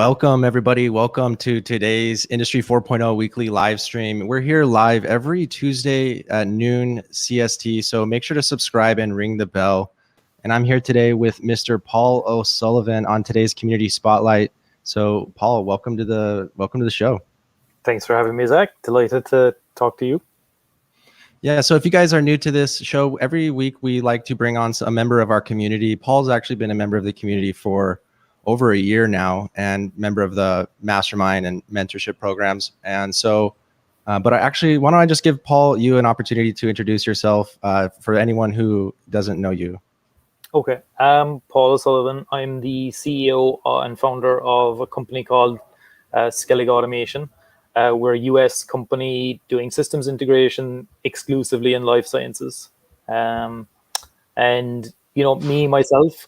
Welcome, everybody. Welcome to today's Industry 4.0 weekly live stream. We're here live every Tuesday at noon CST, so make sure to subscribe and ring the bell. And I'm here today with Mr. Paul O'Sullivan on today's Community Spotlight. So, Paul, welcome to the show. Thanks for having me, Zach. Delighted to talk to you. Yeah, so if you guys are new to this show, every week we like to bring on a member of our community. Paul's actually been a member of the community for over a year now and member of the mastermind and mentorship programs. And so, but why don't I just give Paul, you an opportunity to introduce yourself for anyone who doesn't know you. Okay, I'm Paul O'Sullivan. I'm the CEO and founder of a company called Skellig Automation. We're a US company doing systems integration exclusively in life sciences. And, you know, myself,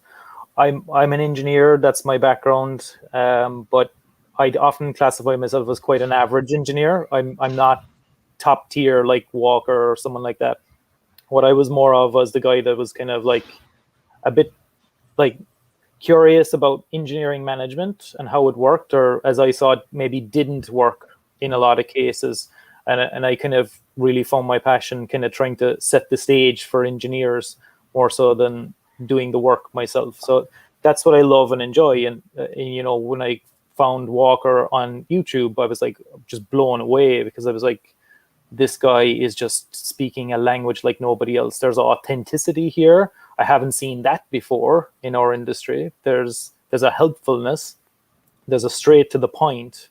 I'm an engineer. That's my background. But I'd often classify myself as quite an average engineer. I'm not top tier like Walker or someone like that. What I was more of was the guy that was kind of like a bit like curious about engineering management and how it worked, or as I saw it, maybe didn't work in a lot of cases. And I kind of really found my passion kind of trying to set the stage for engineers more so than doing the work myself. So that's what I love and enjoy. And you know, when I found Walker on YouTube, I was like just blown away, because I was like, this guy is just speaking a language like nobody else. There's authenticity here. I haven't seen that before in our industry. There's a helpfulness. There's a straight to the point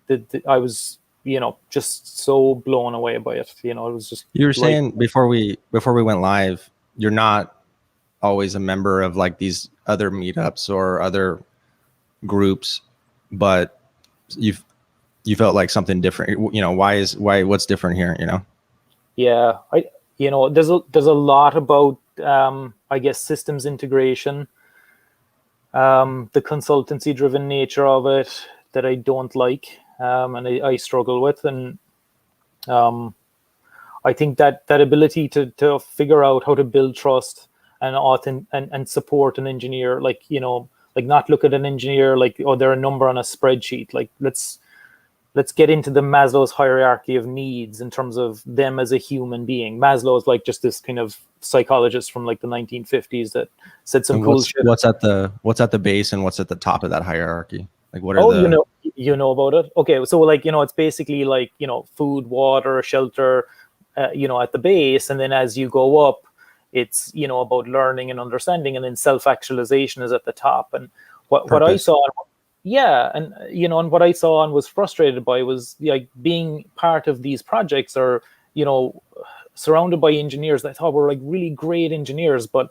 that I was, you know, just so blown away by it. You know, it was just. You were saying before we went live, you're not always a member of like these other meetups or other groups, but you felt like something different. You know, what's different here? You know. Yeah, there's a lot about I guess systems integration, the consultancy driven nature of it that I don't like, and I struggle with, and I think that ability to figure out how to build trust and support an engineer, like, you know, like not look at an engineer like, oh, they're a number on a spreadsheet. Like let's get into the Maslow's hierarchy of needs in terms of them as a human being. Maslow is like just this kind of psychologist from like the 1950s that said some cool shit. What's at the base and what's at the top of that hierarchy? Like what are you know about it? Okay, so like, you know, it's basically like, you know, food, water, shelter, you know, at the base, and then as you go up, it's, you know, about learning and understanding, and then self-actualization is at the top. And what I saw. Yeah, and you know, and what I saw and was frustrated by was like being part of these projects, or, you know, surrounded by engineers that I thought were like really great engineers, but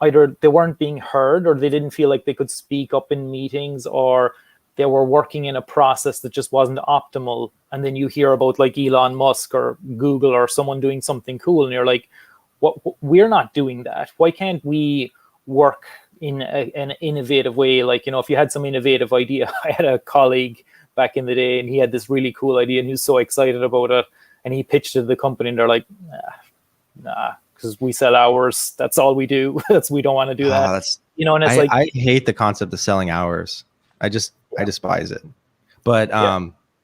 either they weren't being heard, or they didn't feel like they could speak up in meetings, or they were working in a process that just wasn't optimal. And then you hear about like Elon Musk or Google or someone doing something cool, and you're like, what? We're not doing that. Why can't we work in an innovative way? Like, you know, if you had some innovative idea, I had a colleague back in the day, and he had this really cool idea, and he was so excited about it, and he pitched it to the company, and they're like, nah, because we sell hours. That's all we do. We don't want to do that. You know, and it's like, I hate the concept of selling hours. I despise it. But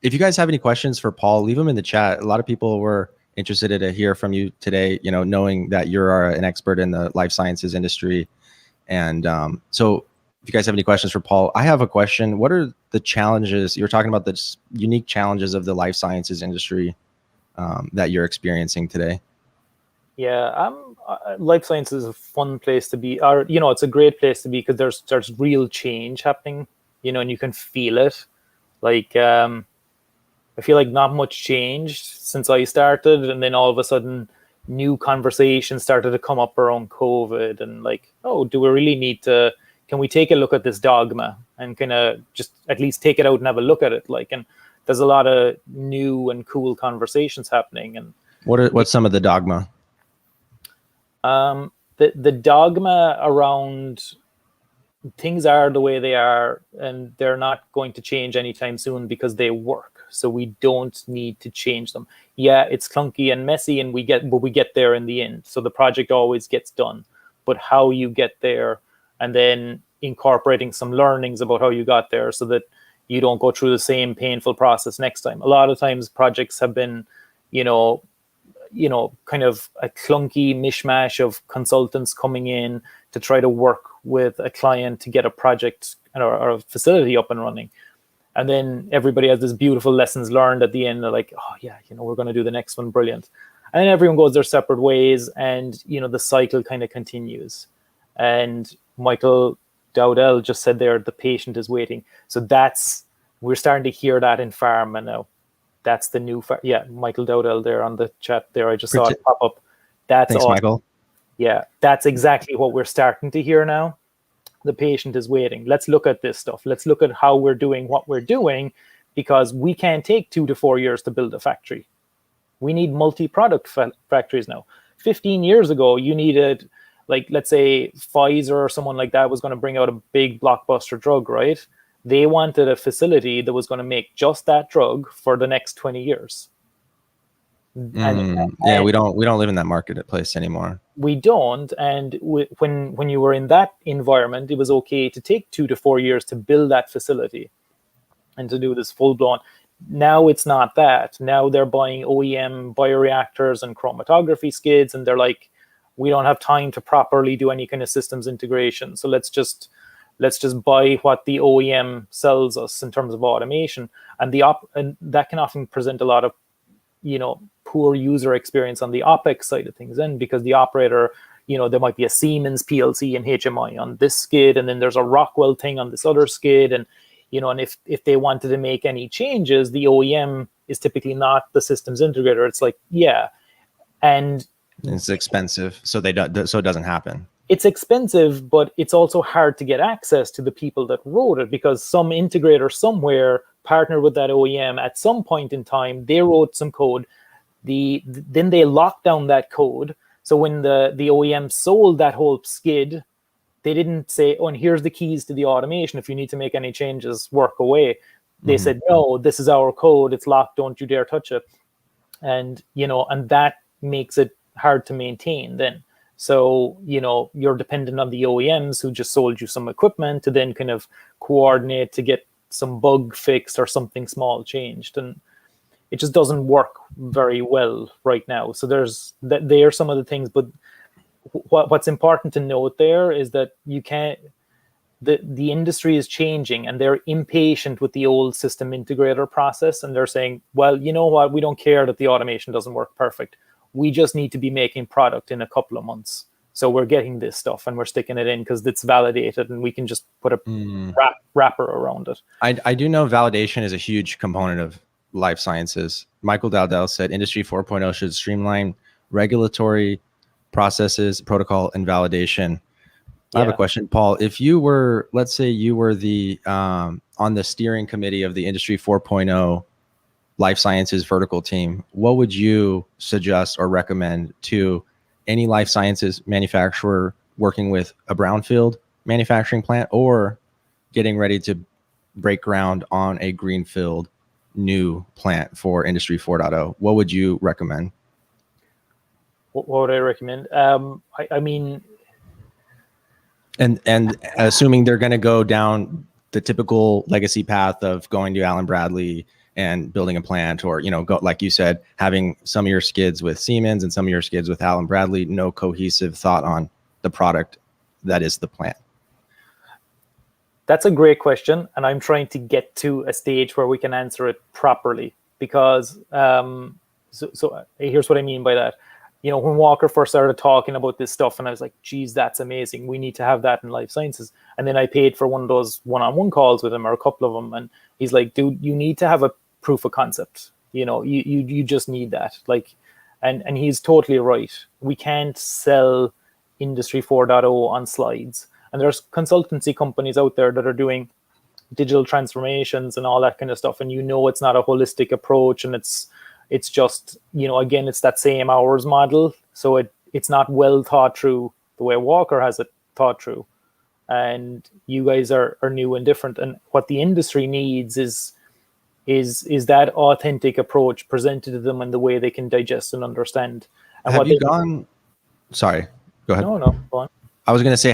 if you guys have any questions for Paul, leave them in the chat. A lot of people were interested to hear from you today, you know, knowing that you're an expert in the life sciences industry. And so if you guys have any questions for Paul, I have a question. What are the challenges? You're talking about the unique challenges of the life sciences industry that you're experiencing today. Yeah, life sciences is a fun place to be, or, you know, it's a great place to be, because there's real change happening, you know, and you can feel it. Like, I feel like not much changed since I started, and then all of a sudden new conversations started to come up around COVID, and like, oh, do we really need to, can we take a look at this dogma and kind of just at least take it out and have a look at it? Like, and there's a lot of new and cool conversations happening. And what's some of the dogma? The dogma around things are the way they are, and they're not going to change anytime soon because they work. So we don't need to change them. Yeah, it's clunky and messy, and we get there in the end. So the project always gets done. But how you get there, and then incorporating some learnings about how you got there so that you don't go through the same painful process next time. A lot of times projects have been, kind of a clunky mishmash of consultants coming in to try to work with a client to get a project or a facility up and running. And then everybody has this beautiful lessons learned at the end. They're like, oh yeah, we're going to do the next one. Brilliant. And then everyone goes their separate ways, and, the cycle kind of continues. And Michael Dowdell just said there, the patient is waiting. So we're starting to hear that in pharma now. That's the new, Michael Dowdell there on the chat there. I just saw it pop up. Thanks, awesome. Michael. Yeah, that's exactly what we're starting to hear now. The patient is waiting. Let's look at this stuff. Let's look at how we're doing what we're doing, because we can't take 2 to 4 years to build a factory. We need multi-product factories now. 15 years ago, you needed, like, let's say Pfizer or someone like that was going to bring out a big blockbuster drug, right? They wanted a facility that was going to make just that drug for the next 20 years. Yeah, we don't live in that marketplace anymore. We don't. And when you were in that environment, it was okay to take 2 to 4 years to build that facility and to do this full-blown. Now it's not that. Now they're buying OEM bioreactors and chromatography skids, and they're like, we don't have time to properly do any kind of systems integration. So let's just buy what the OEM sells us in terms of automation. And and that can often present a lot of, poor user experience on the OpEx side of things. And because the operator, there might be a Siemens PLC and HMI on this skid, and then there's a Rockwell thing on this other skid. And, and if they wanted to make any changes, the OEM is typically not the systems integrator. It's like, yeah. And it's expensive. So it doesn't happen. It's expensive, but it's also hard to get access to the people that wrote it, because some integrator somewhere partnered with that OEM at some point in time. They wrote some code. Then they locked down that code. So when the OEM sold that whole skid, they didn't say, oh, and here's the keys to the automation. If you need to make any changes, work away. They said, no, this is our code. It's locked. Don't you dare touch it. And, and that makes it hard to maintain then. So, you're dependent on the OEMs who just sold you some equipment to then kind of coordinate to get some bug fixed or something small changed. And it just doesn't work very well right now. So they are some of the things, but what's important to note there is that the industry is changing, and they're impatient with the old system integrator process. And they're saying, well, you know what? We don't care that the automation doesn't work perfect. We just need to be making product in a couple of months. So we're getting this stuff and we're sticking it in because it's validated, and we can just put a wrapper around it. I do know validation is a huge component of life sciences. Michael Dowdell said Industry 4.0 should streamline regulatory processes, protocol, and validation. I have a question, Paul. If you were, let's say you were the on the steering committee of the Industry 4.0 life sciences vertical team, what would you suggest or recommend to any life sciences manufacturer working with a brownfield manufacturing plant or getting ready to break ground on a greenfield new plant for Industry 4.0? What would you recommend? What would I recommend? I mean, and assuming they're going to go down the typical legacy path of going to Allen Bradley and building a plant, or, go, like you said, having some of your skids with Siemens and some of your skids with Allen Bradley, no cohesive thought on the product that is the plant. That's a great question, and I'm trying to get to a stage where we can answer it properly, because so here's what I mean by that. When Walker first started talking about this stuff, and I was like, geez, that's amazing. We need to have that in life sciences. And then I paid for one of those one-on-one calls with him, or a couple of them. And he's like, dude, you need to have a proof of concept. You just need that. And he's totally right. We can't sell Industry 4.0 on slides. And there's consultancy companies out there that are doing digital transformations and all that kind of stuff. And it's not a holistic approach, and it's just, again, it's that same hours model. So it's not well thought through the way Walker has it thought through. And you guys are new and different. And what the industry needs is that authentic approach presented to them in the way they can digest and understand. And have you gone? Sorry, go ahead. No, go on. I was going to say,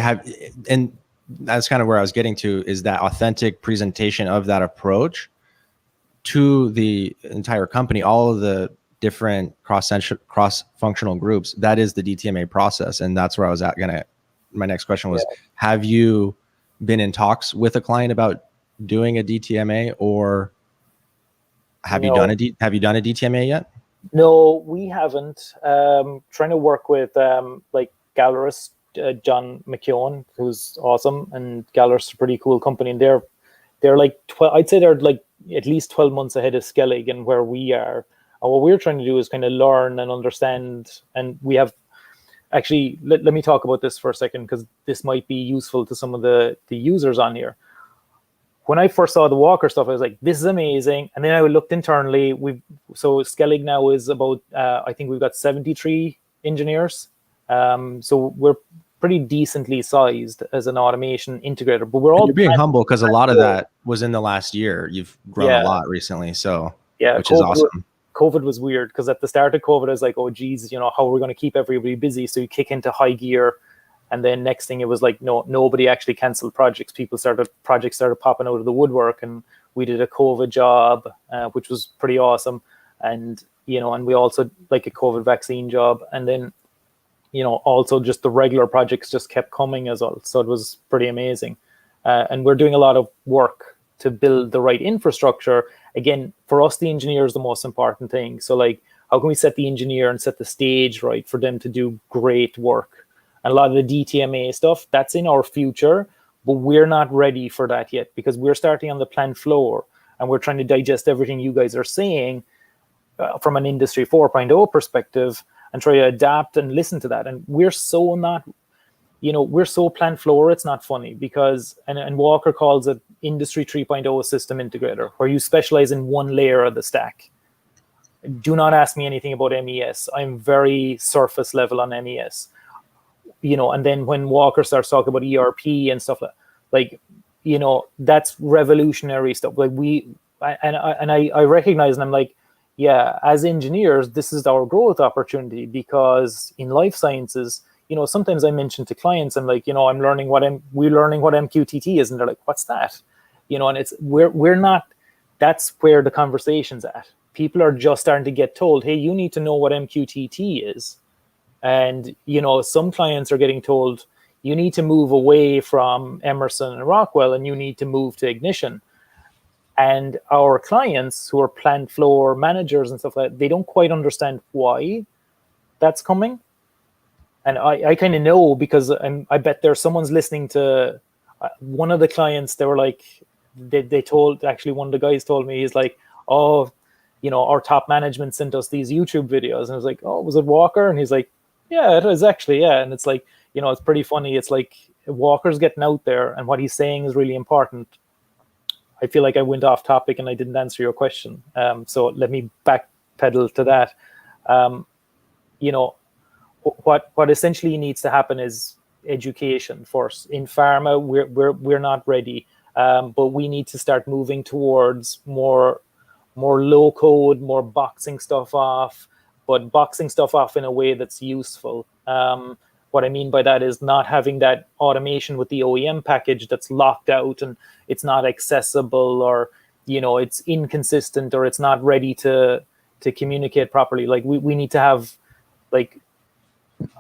and that's kind of where I was getting to, is that authentic presentation of that approach to the entire company, all of the different cross-functional groups. That is the DTMA process. And that's where I was my next question was, have you been in talks with a client about doing a DTMA, or have you done a DTMA yet? No, we haven't. Trying to work with like Gallerist, John McKeown, who's awesome, and Gallerist is a pretty cool company, and they're like 12. I'd say they're like at least 12 months ahead of Skellig and where we are. And what we're trying to do is kind of learn and understand. And we have actually, let me talk about this for a second, because this might be useful to some of the users on here. When I first saw the Walker stuff, I was like, this is amazing. And then I looked internally. So Skellig now is about, I think we've got 73 engineers. So we're pretty decently sized as an automation integrator, but we're all— You're being humble, because a lot of that was in the last year. You've grown a lot recently, so which is awesome. COVID was weird, because at the start of COVID, I was like, oh geez, how are we going to keep everybody busy? So you kick into high gear, and then next thing it was like, no, nobody actually canceled projects. Projects started popping out of the woodwork, and we did a COVID job, which was pretty awesome, and and we also like a COVID vaccine job, and then also just the regular projects just kept coming as well. So it was pretty amazing. And we're doing a lot of work to build the right infrastructure. Again, for us, the engineer is the most important thing. So like, how can we set the engineer and set the stage right for them to do great work? And a lot of the DTMA stuff, that's in our future, but we're not ready for that yet, because we're starting on the plant floor and we're trying to digest everything you guys are saying from an Industry 4.0 perspective, and try to adapt and listen to that. And we're so not, we're so plant floor, it's not funny, because, and Walker calls it Industry 3.0 system integrator, where you specialize in one layer of the stack. Do not ask me anything about MES. I'm very surface level on MES. And then when Walker starts talking about ERP and stuff like, that's revolutionary stuff. Like I recognize, and I'm like, yeah, as engineers, this is our growth opportunity, because in life sciences, sometimes I mention to clients, I'm like, we're learning what MQTT is, and they're like, what's that? And it's, we're not, that's where the conversation's at. People are just starting to get told, hey, you need to know what MQTT is. And, some clients are getting told, you need to move away from Emerson and Rockwell, and you need to move to Ignition. And our clients, who are plant floor managers and stuff like that, they don't quite understand why that's coming. And I kind of know, because I bet there's someone's listening to one of the clients. They were like, they told, actually one of the guys told me, he's like, oh, our top management sent us these YouTube videos. And I was like, oh, was it Walker? And he's like, yeah, it is actually, yeah. And it's like, it's pretty funny. It's like Walker's getting out there, and what he's saying is really important. I feel like I went off topic and I didn't answer your question. So let me backpedal to that. What essentially needs to happen is education first. In pharma, we're not ready, but we need to start moving towards more low code, more boxing stuff off, but boxing stuff off in a way that's useful. What I mean by that is not having that automation with the OEM package that's locked out and it's not accessible, or it's inconsistent, or it's not ready to communicate properly. Like we need to have like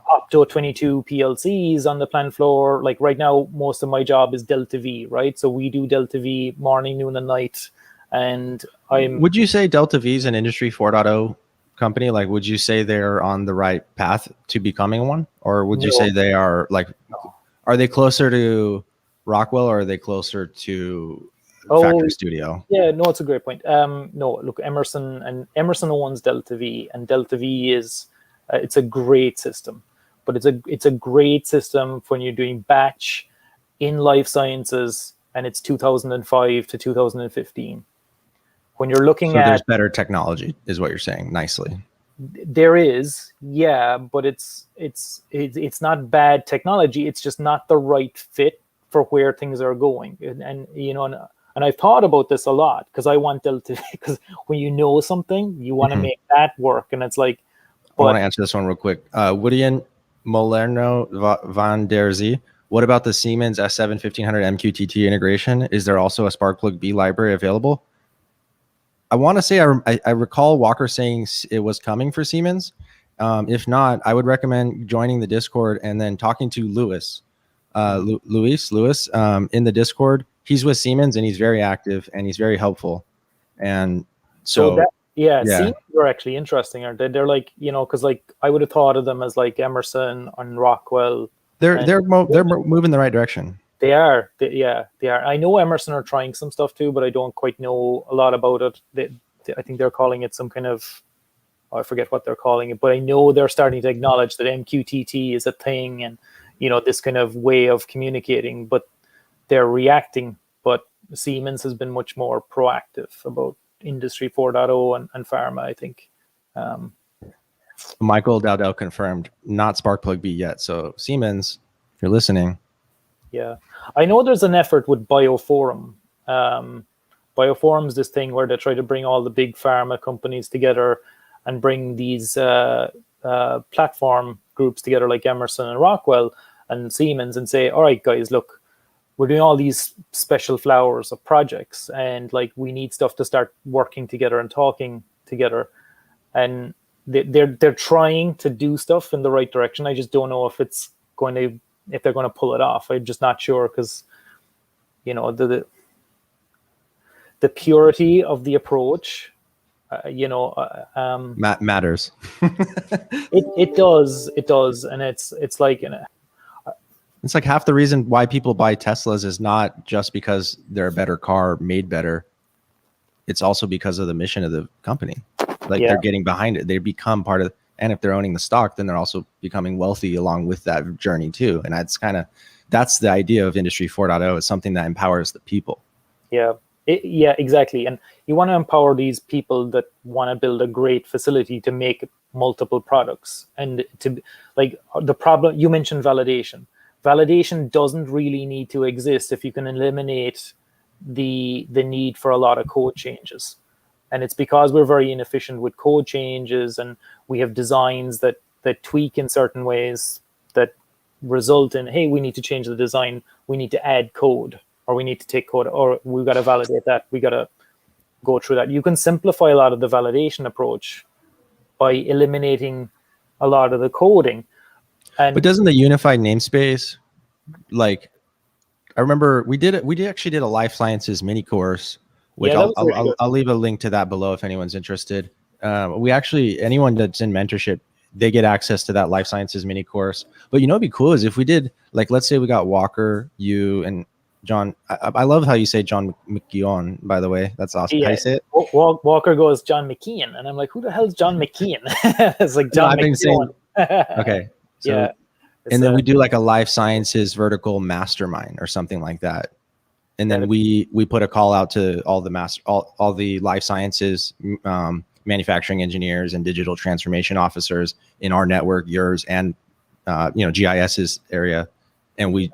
up to 22 PLCs on the plant floor. Like right now, most of my job is Delta V, right? So we do Delta V morning, noon, and night. And Would you say Delta V is an Industry 4.0 company? Like, would you say they're on the right path to becoming one, or would you say they are like, are they closer to Rockwell, or are they closer to Factory Studio? Yeah, no, it's a great point. No, look, Emerson owns Delta V, and Delta V is it's a great system, but it's a great system when you're doing batch in life sciences, and it's 2005 to 2015. When you're looking at, there's better technology, is what you're saying. Nicely, there is, yeah, but it's not bad technology. It's just not the right fit for where things are going. And I've thought about this a lot, because I want Delta, because when you know something, you want to make that work. And it's like, I want to answer this one real quick. Woodian Molerno van der Zee, What about the Siemens S7 1500 MQTT integration? Is there also a Sparkplug B library available? I want to say I recall Walker saying it was coming for Siemens. If not, I would recommend joining the Discord and then talking to Lewis in the Discord. He's with Siemens and he's very active and he's very helpful. And so yeah, Siemens are actually interesting, aren't they? They're like, you know, because like I would have thought of them as like Emerson and Rockwell. They're moving the right direction. They are. They are. I know Emerson are trying some stuff too, but I don't quite know a lot about it. I think they're calling it some kind of, I forget what they're calling it, but I know they're starting to acknowledge that MQTT is a thing and, you know, this kind of way of communicating, but they're reacting. But Siemens has been much more proactive about Industry 4.0 and pharma, I think. Michael Dowdell confirmed, not Sparkplug B yet. So Siemens, if you're listening. Yeah. I know there's an effort with Bioforum. Bioforum's this thing where they try to bring all the big pharma companies together and bring these platform groups together like Emerson and Rockwell and Siemens and say, all right, guys, look, we're doing all these special flowers of projects and like we need stuff to start working together and talking together. And they're trying to do stuff in the right direction. I just don't know if they're going to pull it off. I'm just not sure because, you know, the purity of the approach, matters. it does, and it's like it's like half the reason why people buy Teslas is not just because they're a better car made better. It's also because of the mission of the company. Like they're getting behind it. They become part of, and if they're owning the stock, then they're also becoming wealthy along with that journey too. And that's the idea of Industry 4.0. It's something that empowers the people. Yeah. Exactly. And you want to empower these people that want to build a great facility to make multiple products. And to like the problem, you mentioned validation. Validation doesn't really need to exist if you can eliminate the need for a lot of code changes. And it's because we're very inefficient with code changes and we have designs that tweak in certain ways that result in, hey, we need to change the design. We need to add code. Or we need to take code, or we've got to validate that. We got to go through that. You can simplify a lot of the validation approach by eliminating a lot of the coding. But doesn't the unified namespace, like, I remember we actually did a life sciences mini course, which I'll leave a link to that below if anyone's interested. Anyone that's in mentorship, they get access to that life sciences mini course. But you know, what'd be cool is if we did, like, let's say we got Walker, you, and John. I love how you say John McKeon, by the way. That's awesome. Yeah. How you say it? Walker goes John McKeon. And I'm like, who the hell is John McKeon? It's like John McKeon. Okay. So, yeah. And then we do like a life sciences vertical mastermind or something like that. And then we put a call out to all the life sciences manufacturing engineers and digital transformation officers in our network, yours and GIS's area. And we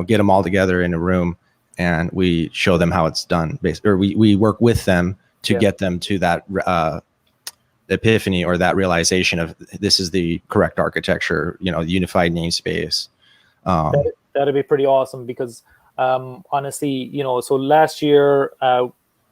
get them all together in a room and we show them how it's done. Or we work with them to get them to that epiphany or that realization of this is the correct architecture, unified namespace. That'd be pretty awesome because honestly, so last year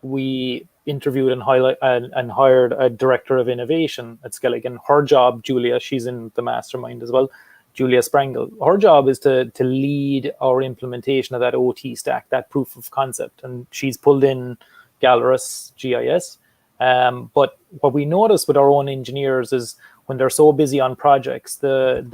we interviewed and hired a director of innovation at Skellig, and her job, Julia, she's in the mastermind as well. Julia Sprangel. Her job is to lead our implementation of that OT stack, that proof of concept. And she's pulled in Gallerus GIS. But what we notice with our own engineers is when they're so busy on projects, the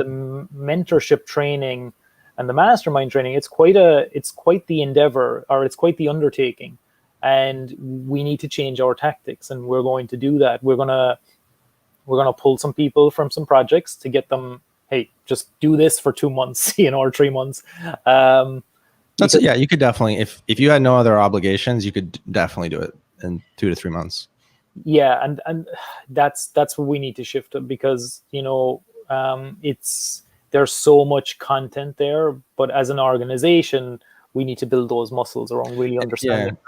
mentorship training and the mastermind training, it's quite the endeavor, or it's quite the undertaking. And we need to change our tactics, and we're going to do that. We're gonna pull some people from some projects to get them, hey, just do this for 2 months, or 3 months. You could definitely, if you had no other obligations, you could definitely do it in 2 to 3 months. Yeah, and that's what we need to shift to, because there's so much content there, but as an organization, we need to build those muscles around really understanding. Yeah.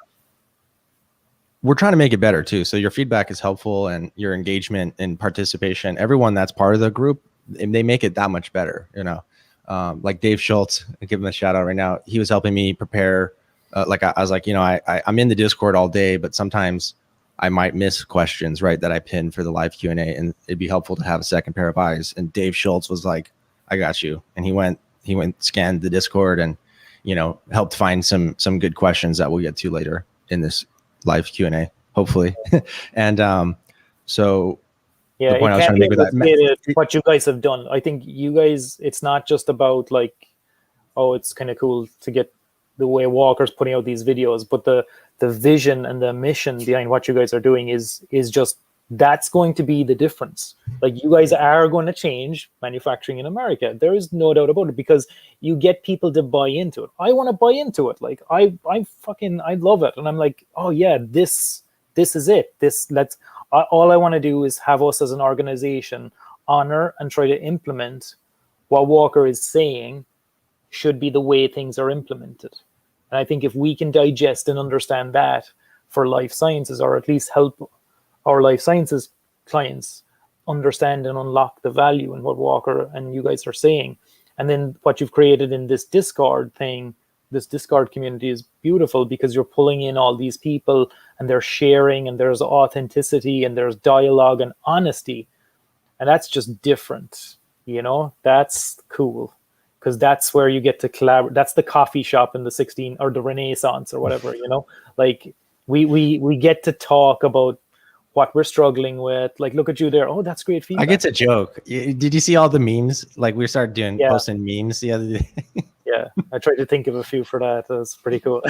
We're trying to make it better too. So your feedback is helpful, and your engagement and participation, everyone that's part of the group, they make it that much better. like Dave Schultz, I give him a shout out right now. He was helping me prepare. Like I was like, you know, I'm in the Discord all day, but sometimes I might miss questions, right, that I pin for the live Q&A, and it'd be helpful to have a second pair of eyes. And Dave Schultz was like, I got you. And he went scanned the Discord and, you know, helped find some good questions that we'll get to later in this live Q&A, hopefully. And so yeah, the point it I was can't trying to be make with that, understated what you guys have done. I think you guys, it's not just about like, oh, it's kind of cool to get the way Walker's putting out these videos, but the vision and the mission behind what you guys are doing is just, that's going to be the difference. Like, you guys are going to change manufacturing in America. There is no doubt about it, because you get people to buy into it. I want to buy into it. Like, I love it. And I'm like, oh yeah, this is it. All I want to do is have us as an organization honor and try to implement what Walker is saying should be the way things are implemented. And I think if we can digest and understand that for life sciences, or at least help our life sciences clients understand and unlock the value in what Walker and you guys are saying, and then what you've created in this Discord thing, this Discord community is beautiful, because you're pulling in all these people and they're sharing, and there's authenticity and there's dialogue and honesty. And that's just different, you know, that's cool. Because that's where you get to collaborate. That's the coffee shop in the 16 or the Renaissance or whatever, you know, like we get to talk about what we're struggling with. Like, look at you there. Oh, that's great feedback. I get to joke. Did you see all the memes? Like, we started Yeah. posting memes the other day. Yeah, I tried to think of a few for that. That's pretty cool.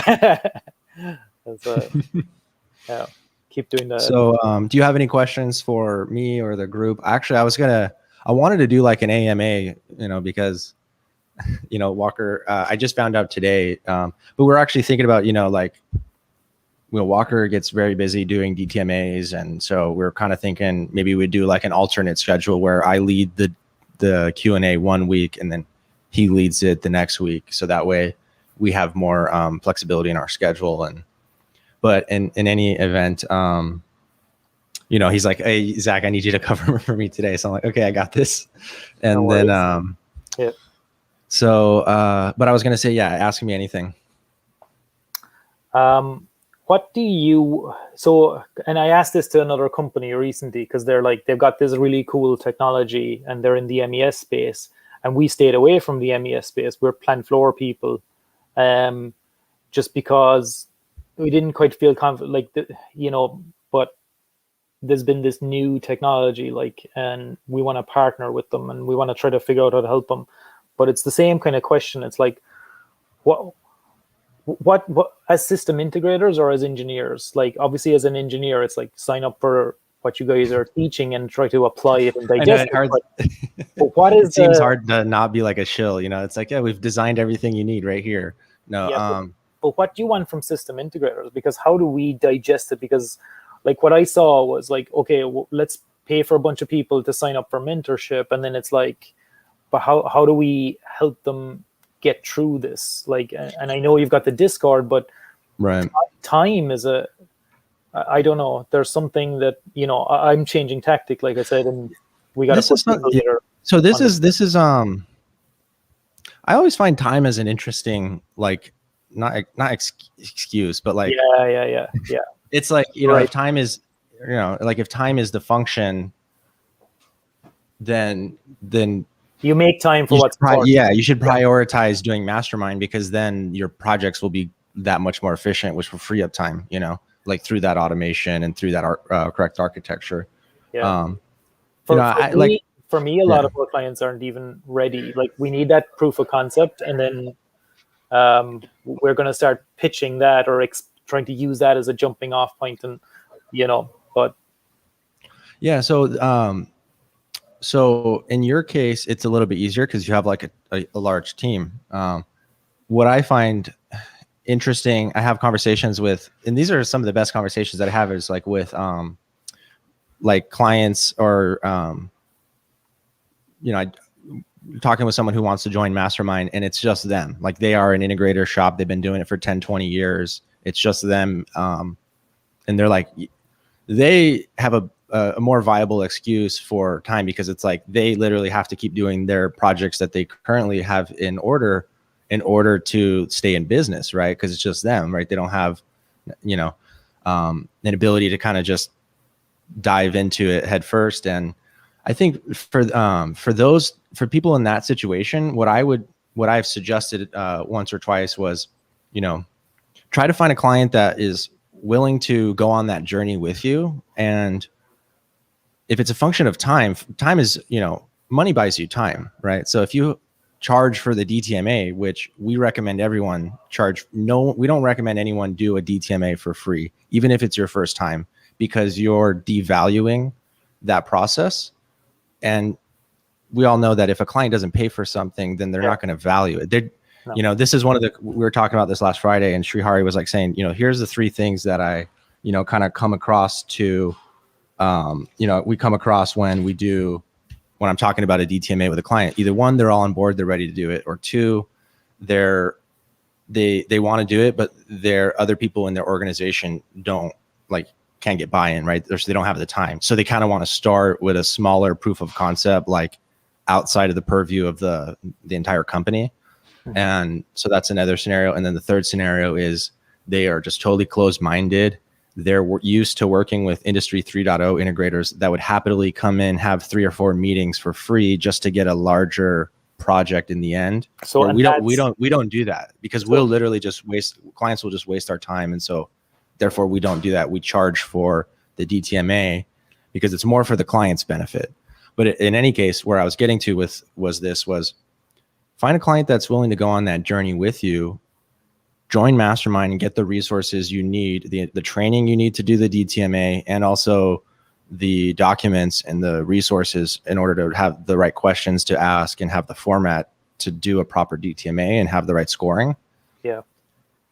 Yeah, keep doing that. So do you have any questions for me or the group? Actually, I wanted to do like an AMA, you know, because, you know, Walker, I just found out today, but we're actually thinking about, you know, like, you know, Walker gets very busy doing DTMAs. And so we're kind of thinking maybe we'd do like an alternate schedule where I lead the Q&A one week and then he leads it the next week. So that way we have more flexibility in our schedule. But in any event, you know, he's like, hey, Zach, I need you to cover for me today. So I'm like, okay, I got this. And then, yeah. So, but I was going to say, yeah, ask me anything. What do you, so, and I asked this to another company recently, because they're like, they've got this really cool technology and they're in the MES space, and we stayed away from the MES space. We're plant floor people, just because we didn't quite feel confident, like, you know, but there's been this new technology, like, and we want to partner with them and we want to try to figure out how to help them. But it's the same kind of question. It's like, what as system integrators or as engineers? Like, obviously as an engineer, it's like, sign up for what you guys are teaching and try to apply it and digest it. But what is it seems hard to not be like a shill, you know? It's like, yeah, we've designed everything you need right here. No, yeah, but what do you want from system integrators? Because how do we digest it? Because like what I saw was like, okay, well, let's pay for a bunch of people to sign up for mentorship, and then it's like, but how do we help them get through this? Like, and I know you've got the Discord, but right, time is I don't know. There's something that, you know, I'm changing tactic, like I said, and we got to put people there. So this is I always find time as an interesting, like, not excuse, but like, yeah. It's like, you know, right. if time is, you know, like if time is the function, then you make time for what's important. Yeah, you should prioritize doing mastermind, because then your projects will be that much more efficient, which will free up time, you know, like through that automation and through that correct architecture. Yeah. For me, a lot of our clients aren't even ready. Like, we need that proof of concept, and then we're going to start pitching that or trying to use that as a jumping off point, and, you know, but yeah. So in your case, it's a little bit easier because you have like a large team. What I find interesting, I have conversations with, and these are some of the best conversations that I have, is like with like clients or you know, talking with someone who wants to join Mastermind, and it's just them. Like, they are an integrator shop. They've been doing it for 10, 20 years. It's just them. And they're like, they have a more viable excuse for time, because it's like they literally have to keep doing their projects that they currently have in order to stay in business, right? Because it's just them, right? They don't have, you know, an ability to kind of just dive into it head first. And I think for people in that situation, what I've suggested once or twice was, you know, try to find a client that is willing to go on that journey with you. And if it's a function of time is, you know, money buys you time, right? So if you charge for the DTMA, which we recommend everyone charge, no, we don't recommend anyone do a DTMA for free, even if it's your first time, because you're devaluing that process. And we all know that if a client doesn't pay for something, then they're not going to value it. No. You know, this is one of the, we were talking about this last Friday, and Srihari was like saying, you know, here's the 3 things that I, you know, kind of come across to, you know, we come across when I'm talking about a DTMA with a client. Either 1, they're all on board, they're ready to do it, or 2, they want to do it, but there other people in their organization can't get buy-in, right? So they don't have the time. So they kind of want to start with a smaller proof of concept, like outside of the purview of the entire company. Mm-hmm. And so that's another scenario. And then the third scenario is they are just totally closed-minded. They're used to working with Industry 3.0 integrators that would happily come in, have 3 or 4 meetings for free just to get a larger project in the end. So we don't do that, because we'll literally just clients will just waste our time. And so therefore we don't do that. We charge for the DTMA because it's more for the client's benefit. But in any case, where I was getting to was find a client that's willing to go on that journey with you, join Mastermind and get the resources you need, the training you need to do the DTMA, and also the documents and the resources in order to have the right questions to ask and have the format to do a proper DTMA and have the right scoring. Yeah.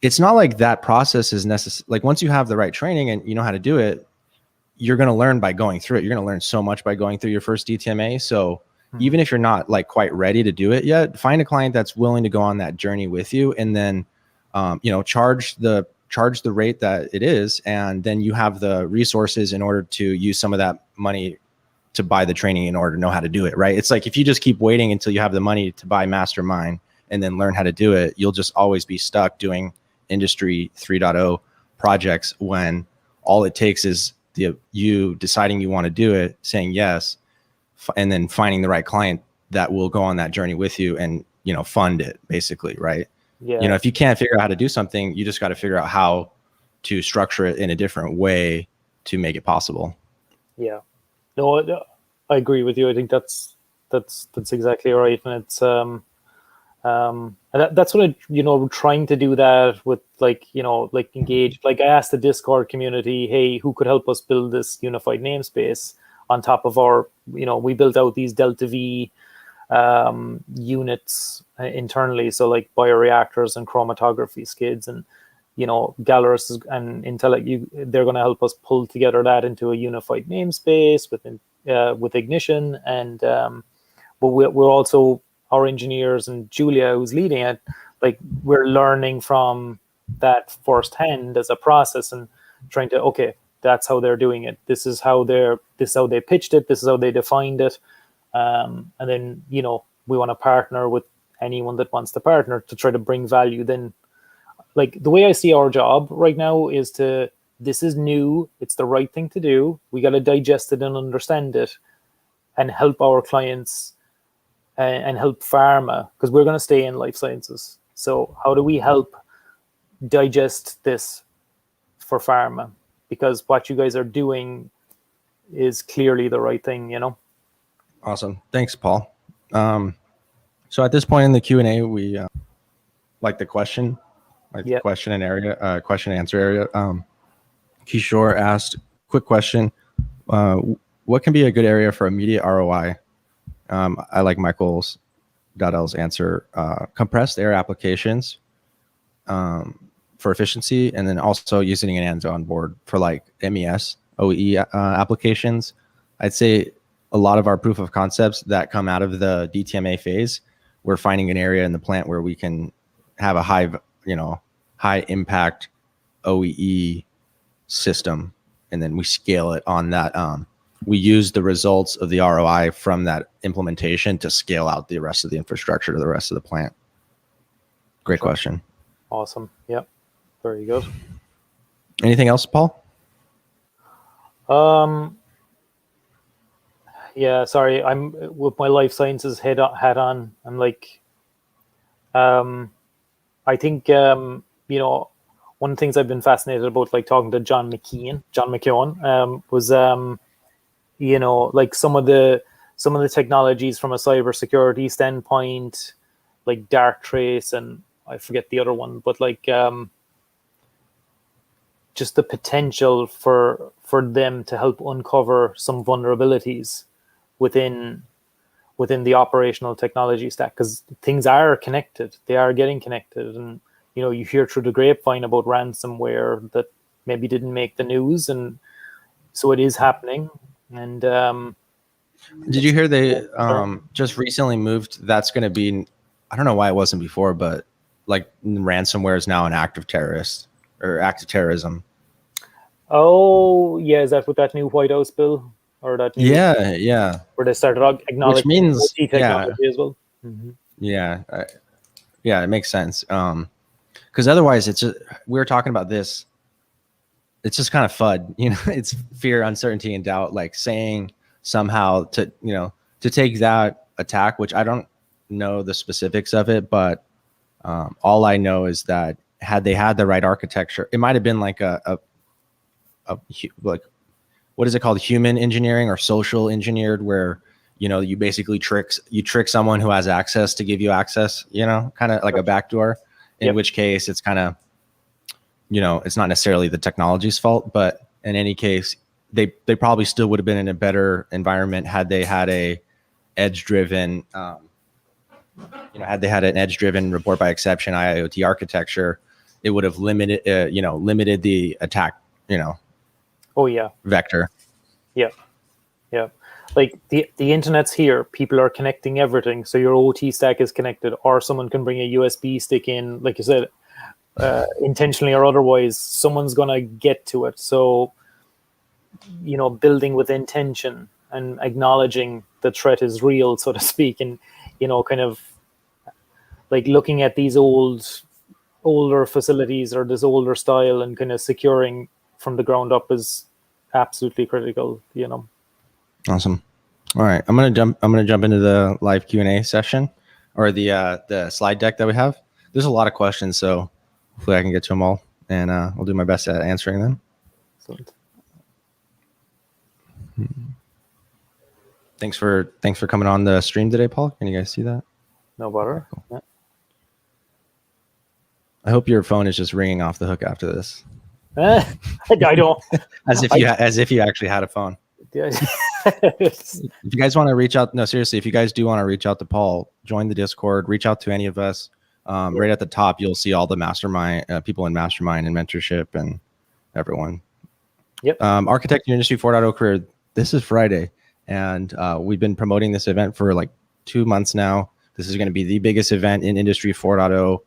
It's not like that process is necessary. Like once you have the right training and you know how to do it, you're going to learn by going through it. You're going to learn so much by going through your first DTMA. So even if you're not like quite ready to do it yet, find a client that's willing to go on that journey with you, and then, you know, charge the rate that it is. And then you have the resources in order to use some of that money to buy the training in order to know how to do it. Right. It's like, if you just keep waiting until you have the money to buy Mastermind and then learn how to do it, you'll just always be stuck doing Industry 3.0 projects, when all it takes is you deciding you want to do it, saying yes, and then finding the right client that will go on that journey with you and, you know, fund it basically. Right. Yeah. You know, if you can't figure out how to do something, you just got to figure out how to structure it in a different way to make it possible. Yeah. No, I agree with you. I think that's exactly right. And it's, and that's what we're trying to do that with, like, you know, like engage, like I asked the Discord community, hey, who could help us build this unified namespace on top of our, you know, we built out these Delta V units internally. So like bioreactors and chromatography skids, and, you know, Galeris and Intel, they're going to help us pull together that into a unified namespace with Ignition. And, but we're also, our engineers and Julia, who's leading it, like, we're learning from that firsthand as a process and trying to, okay, that's how they're doing it. This is how they pitched it. This is how they defined it. And then, you know, we want to partner with anyone that wants to partner to try to bring value. Then, like, the way I see our job right now is this is new. It's the right thing to do. We got to digest it and understand it and help our clients and help pharma, because we're going to stay in life sciences. So how do we help digest this for pharma? Because what you guys are doing is clearly the right thing, you know? Awesome. Thanks, Paul. So at this point in the Q&A, we like the question, the question and answer area. Kishore asked, quick question. What can be a good area for immediate ROI? I like Michael's Dowdell's answer, compressed air applications for efficiency, and then also using an ANSO on board for like MES, OE applications. I'd say a lot of our proof of concepts that come out of the DTMA phase, we're finding an area in the plant where we can have a high impact OEE system, and then we scale it on that we use the results of the ROI from that implementation to scale out the rest of the infrastructure to the rest of the plant. Great question. Awesome. Yep. Very good. Anything else, Paul? Yeah, sorry. I'm with my life sciences hat on. I'm like, I think, one of the things I've been fascinated about, like talking to John McKeown, was, like some of the technologies from a cybersecurity standpoint, like Darktrace, and I forget the other one, but like, just the potential for them to help uncover some vulnerabilities within the operational technology stack, because things are connected. They are getting connected, and you hear through the grapevine about ransomware that maybe didn't make the news, and so it is happening. And did you hear they just recently moved? That's going to be, I don't know why it wasn't before, but like ransomware is now an act of terrorist or act of terrorism. Oh yeah, is that with that new White House bill, or that new, yeah, where they started acknowledging which means OT technology as well? Mm-hmm. Yeah, it makes sense. Because otherwise, it's just, we were talking about this. It's just kind of FUD, It's fear, uncertainty, and doubt. Like saying somehow to take that attack, which I don't know the specifics of it, but all I know is that had they had the right architecture, it might have been like a like, what is it called, human engineering or social engineered, where you basically trick someone who has access to give you access, kind of like a backdoor, in which case it's kind of, it's not necessarily the technology's fault, but in any case, they probably still would have been in a better environment had they had a edge driven, had they had an edge driven report by exception IIoT architecture. It would have limited the attack, Oh yeah. vector. Yeah. Like the internet's here. People are connecting everything. So your OT stack is connected, or someone can bring a USB stick in, like you said, intentionally or otherwise. Someone's gonna get to it. So, building with intention and acknowledging the threat is real, so to speak, and kind of like looking at these older facilities or this older style and kind of securing from the ground up is absolutely critical. Awesome. All right, I'm gonna jump into the live Q&A session, or the slide deck that we have. There's a lot of questions, so hopefully I can get to them all, and I'll do my best at answering them. Excellent. Thanks for coming on the stream today, Paul. Can you guys see that? No bother. Cool. Yeah. I hope your phone is just ringing off the hook after this. I don't. as if you actually had a phone. If you guys want to reach out, no, seriously, if you guys do want to reach out to Paul, join the Discord, reach out to any of us. Right at the top, you'll see all the mastermind people in mastermind and mentorship and everyone. Yep. Architect Your Industry 4.0 career. This is Friday, and we've been promoting this event for like 2 months now. This is going to be the biggest event in Industry 4.0,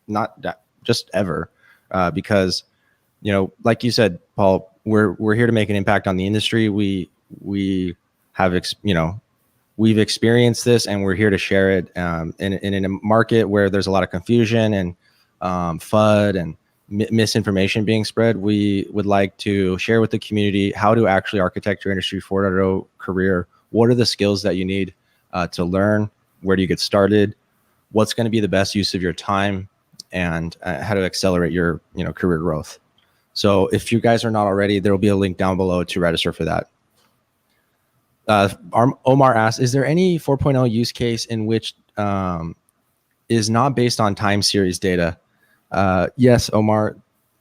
not that, just ever, because like you said, Paul, we're here to make an impact on the industry. We have we've experienced this, and we're here to share it. In a market where there's a lot of confusion and FUD and misinformation being spread, we would like to share with the community how to actually architect your Industry 4.0 career. What are the skills that you need to learn? Where do you get started? What's going to be the best use of your time, and how to accelerate your career growth. So if you guys are not already, there will be a link down below to register for that. Omar asks, is there any 4.0 use case in which is not based on time series data? Yes, Omar.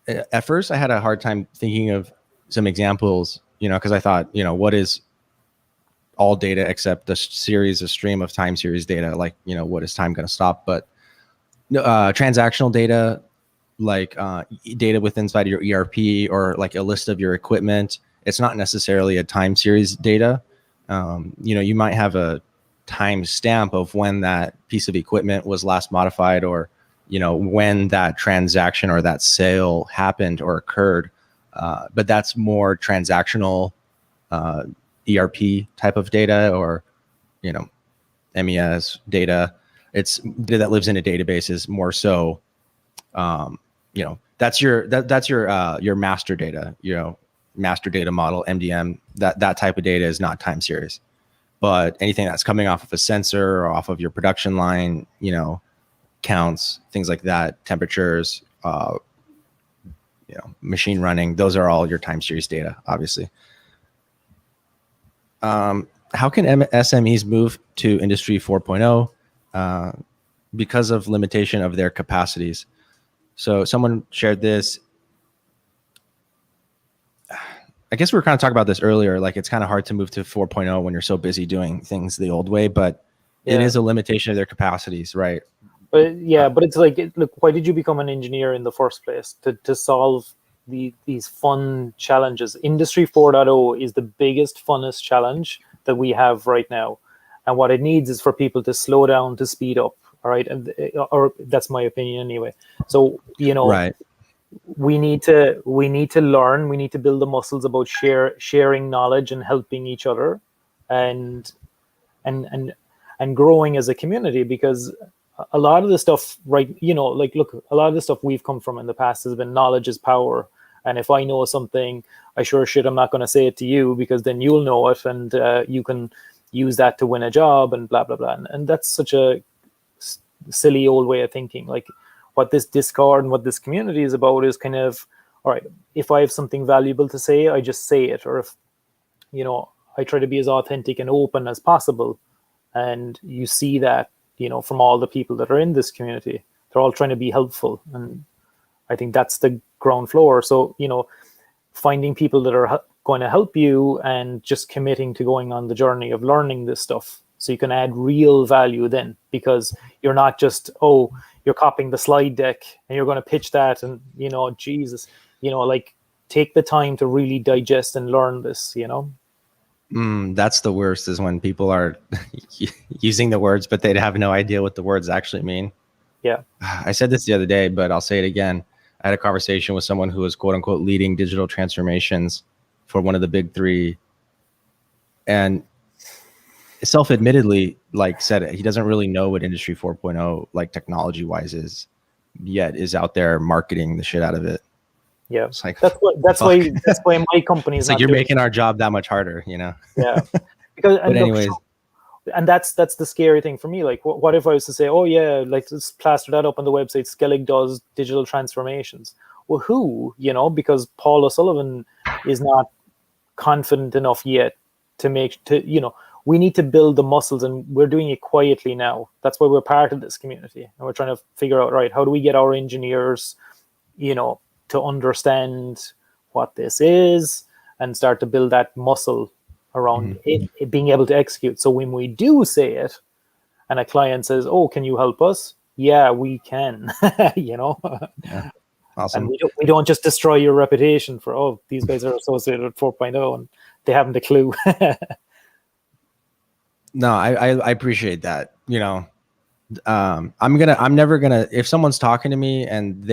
At first, I had a hard time thinking of some examples, because I thought, what is all data except a stream of time series data? Like, what is time going to stop? But transactional data, like data inside your ERP, or like a list of your equipment, it's not necessarily a time series data. You might have a time stamp of when that piece of equipment was last modified, or when that transaction or that sale happened or occurred, but that's more transactional ERP type of data, or, you know, MES data. It's data that lives in a database is more so, you know, that's your master data, you know, master data model, MDM. That type of data is not time series. But anything that's coming off of a sensor or off of your production line, you know, counts, things like that, temperatures, you know, machine running, those are all your time series data, obviously. How can SMEs move to Industry 4.0 because of limitation of their capacities? So someone shared this. I guess we were kind of talking about this earlier. Like, it's kind of hard to move to 4.0 when you're so busy doing things the old way, but it is a limitation of their capacities, right? But yeah, but it's like, look, why did you become an engineer in the first place? To solve these fun challenges. Industry 4.0 is the biggest, funnest challenge that we have right now. And what it needs is for people to slow down, to speed up. All right. And, or that's my opinion anyway. So, you know, right. we need to learn, we need to build the muscles about sharing knowledge and helping each other and growing as a community, because a lot of the stuff, right, you know, like, look, a lot of the stuff we've come from in the past has been knowledge is power. And if I know something, I sure shit, I'm not going to say it to you, because then you'll know it, and you can use that to win a job and blah, blah, blah. And that's such a silly old way of thinking. Like, what this Discord and what this community is about is kind of, all right, if I have something valuable to say, I just say it. Or if, you know, I try to be as authentic and open as possible. And you see that, you know, from all the people that are in this community, they're all trying to be helpful. And I think that's the ground floor. So, you know, finding people that are going to help you and just committing to going on the journey of learning this stuff, so you can add real value then, because you're not just, oh, you're copying the slide deck and you're going to pitch that, and, you know, Jesus, you know, like, take the time to really digest and learn this, you know. That's the worst, is when people are using the words, but they'd have no idea what the words actually mean. Yeah. I said this the other day, but I'll say it again. I had a conversation with someone who was, quote unquote, leading digital transformations for one of the big three. And self-admittedly, like, said it, he doesn't really know what Industry 4.0, like, technology wise is, yet is out there marketing the shit out of it. Yeah, it's like, that's why my company is it's like, you're making our job that much harder, you know. Yeah, because, but anyways, and that's the scary thing for me. Like, what if I was to say, oh yeah, like, let's plaster that up on the website, Skellig does digital transformations. Well, who, you know, because Paul O'Sullivan is not confident enough yet to you know, we need to build the muscles, and we're doing it quietly now. That's why we're part of this community, and we're trying to figure out, right, how do we get our engineers, you know, to understand what this is and start to build that muscle around it being able to execute. So when we do say it and a client says, oh, can you help us? Yeah, we can. You know. Yeah. Awesome. And we don't just destroy your reputation for, oh, these guys are associated with 4.0 and they haven't a clue. No, I appreciate that. You know, I'm never gonna, if someone's talking to me and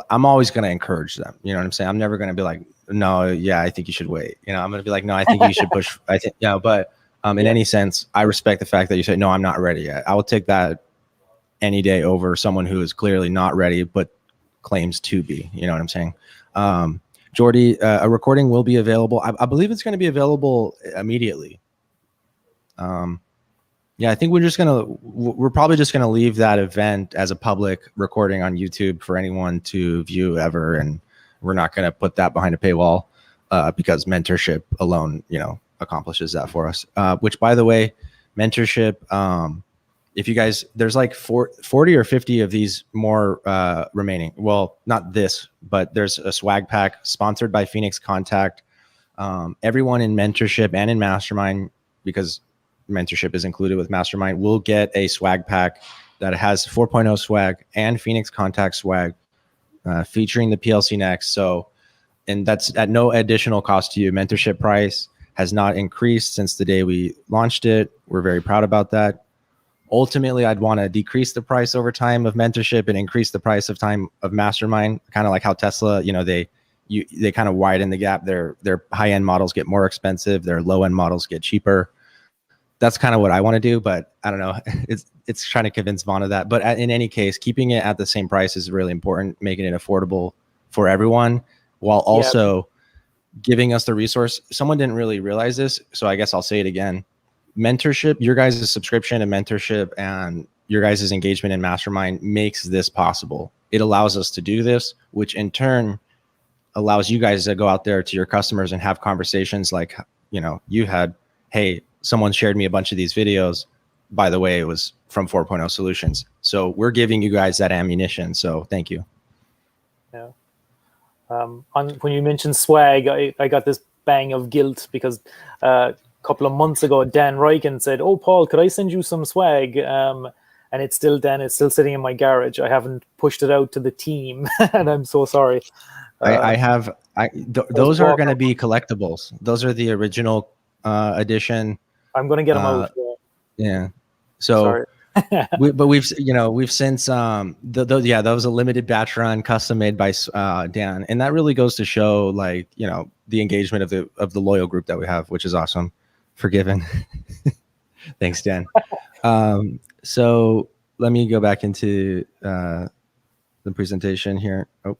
I'm always gonna encourage them. You know what I'm saying? I'm never gonna be like, no, yeah, I think you should wait. You know, I'm gonna be like, no, I think you should push. I think, yeah, but in any sense, I respect the fact that you say, no, I'm not ready yet. I will take that any day over someone who is clearly not ready but claims to be. You know what I'm saying? Jordy, a recording will be available. I believe it's going to be available immediately. Yeah, I think we're probably just gonna leave that event as a public recording on YouTube for anyone to view ever, and we're not gonna put that behind a paywall because mentorship alone, you know, accomplishes that for us. Which, by the way, mentorship, if you guys, there's like 40 or 50 of these more remaining. Well, not this, but there's a swag pack sponsored by Phoenix Contact. Everyone in mentorship and in Mastermind, because mentorship is included with Mastermind, will get a swag pack that has 4.0 swag and Phoenix Contact swag featuring the PLC Next. So, and that's at no additional cost to you. Mentorship price has not increased since the day we launched it. We're very proud about that. Ultimately, I'd want to decrease the price over time of mentorship and increase the price of time of Mastermind, kind of like how Tesla, you know, they kind of widen the gap. Their high-end models get more expensive, their low-end models get cheaper. That's kind of what I want to do, but I don't know. It's trying to convince Vaughn of that. But in any case, keeping it at the same price is really important, making it affordable for everyone, while also giving us the resource. Someone didn't really realize this, so I guess I'll say it again. Mentorship, your guys' subscription and mentorship and your guys' engagement in Mastermind makes this possible. It allows us to do this, which in turn allows you guys to go out there to your customers and have conversations like, you had, hey, someone shared me a bunch of these videos. By the way, it was from 4.0 Solutions. So we're giving you guys that ammunition. So thank you. Yeah. When you mentioned swag, I got this bang of guilt because a couple of months ago, Dan Ryken said, "Oh, Paul, could I send you some swag?" And it's still sitting in my garage. I haven't pushed it out to the team, and I'm so sorry. Those are going to be collectibles. Those are the original edition. I'm going to get them out. Yeah. So, sorry. we've since that was a limited batch run, custom made by Dan, and that really goes to show like the engagement of the loyal group that we have, which is awesome. Forgiven. Thanks, Dan. So let me go back into the presentation here. Oh.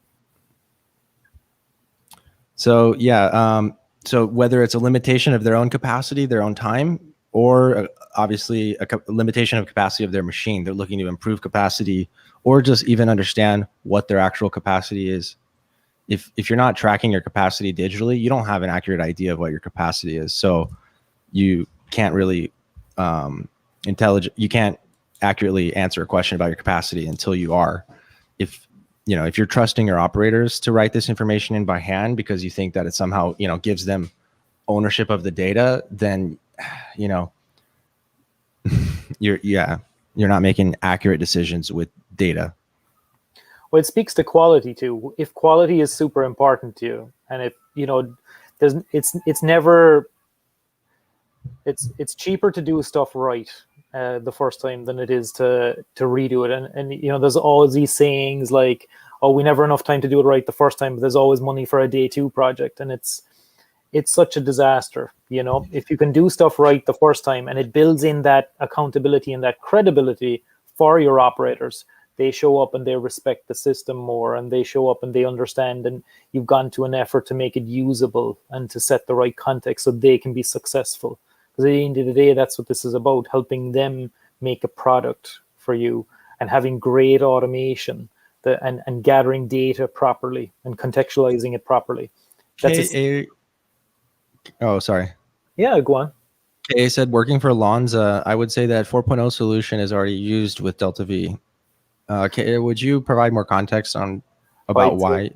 So yeah, so whether it's a limitation of their own capacity, their own time, or obviously a limitation of capacity of their machine, they're looking to improve capacity or just even understand what their actual capacity is. If you're not tracking your capacity digitally, you don't have an accurate idea of what your capacity is. So you can't really you can't accurately answer a question about your capacity until you are. If you're trusting your operators to write this information in by hand because you think that it somehow, gives them ownership of the data, then, you're not making accurate decisions with data. Well, it speaks to quality too. If quality is super important to you, and if it's cheaper to do stuff right the first time than it is to redo it. And there's always these sayings like, "Oh, we never enough time to do it right the first time," but there's always money for a day 2 project, and it's such a disaster. If you can do stuff right the first time and it builds in that accountability and that credibility for your operators, they show up and they respect the system more, and they show up and they understand, and you've gone to an effort to make it usable and to set the right context so they can be successful. Because at the end of the day, that's what this is about, helping them make a product for you and having great automation and gathering data properly and contextualizing it properly. Oh, sorry. Yeah, go on. KA said, working for Lonza, I would say that 4.0 solution is already used with Delta V. KA, would you provide more context about why?